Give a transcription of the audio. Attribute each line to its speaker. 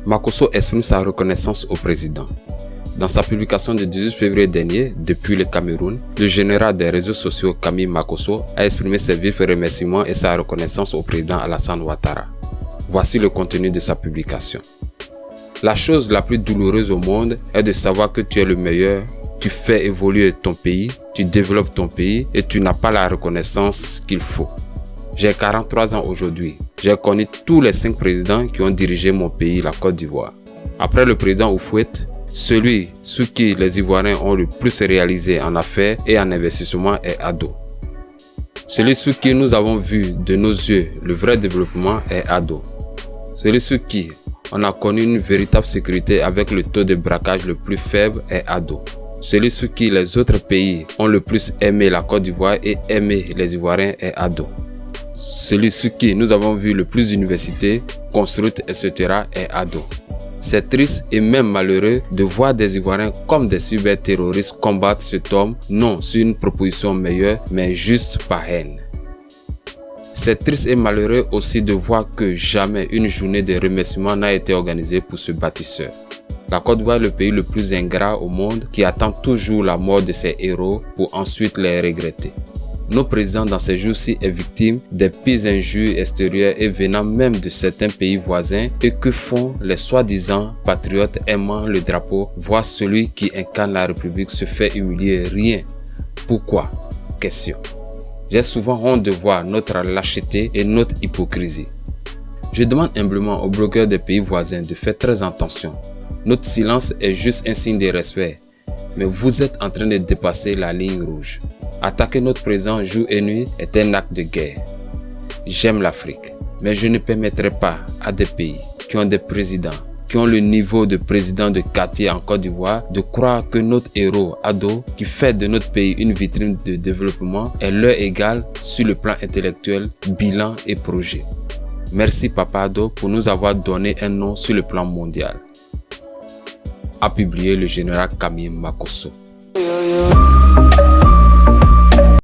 Speaker 1: Makosso exprime sa reconnaissance au président. Dans sa publication du 18 février dernier, depuis le Cameroun, le général des réseaux sociaux Camille Makosso a exprimé ses vifs remerciements et sa reconnaissance au président Alassane Ouattara. Voici le contenu de sa publication. La chose la plus douloureuse au monde est de savoir que tu es le meilleur, tu fais évoluer ton pays, tu développes ton pays et tu n'as pas la reconnaissance qu'il faut. J'ai 43 ans aujourd'hui. J'ai connu tous les 5 présidents qui ont dirigé mon pays, la Côte d'Ivoire. Après le président Houphouët, celui sous qui les Ivoiriens ont le plus réalisé en affaires et en investissement est Ado. Celui sous qui nous avons vu de nos yeux le vrai développement est Ado. Celui sous qui on a connu une véritable sécurité avec le taux de braquage le plus faible est Ado. Celui sous qui les autres pays ont le plus aimé la Côte d'Ivoire et aimé les Ivoiriens est Ado. Celui sous qui nous avons vu le plus d'universités construites, etc. est Ado. C'est triste et même malheureux de voir des Ivoiriens comme des cyberterroristes combattre cet homme, non sur une proposition meilleure, mais juste par haine. C'est triste et malheureux aussi de voir que jamais une journée de remerciement n'a été organisée pour ce bâtisseur. La Côte d'Ivoire est le pays le plus ingrat au monde qui attend toujours la mort de ses héros pour ensuite les regretter. Nos présidents dans ces jours-ci est victime des pires injures extérieures et venant même de certains pays voisins et que font les soi-disant patriotes aimant le drapeau, voir celui qui incarne la République se fait humilier. Rien. Pourquoi? Question. J'ai souvent honte de voir notre lâcheté et notre hypocrisie. Je demande humblement aux blogueurs des pays voisins de faire très attention. Notre silence est juste un signe de respect, mais vous êtes en train de dépasser la ligne rouge. Attaquer notre président jour et nuit est un acte de guerre. J'aime l'Afrique, mais je ne permettrai pas à des pays qui ont des présidents, qui ont le niveau de président de quartier en Côte d'Ivoire, de croire que notre héros Ado, qui fait de notre pays une vitrine de développement, est leur égal sur le plan intellectuel, bilan et projet. Merci Papa Ado pour nous avoir donné un nom sur le plan mondial. A publié le général Camille Makosso.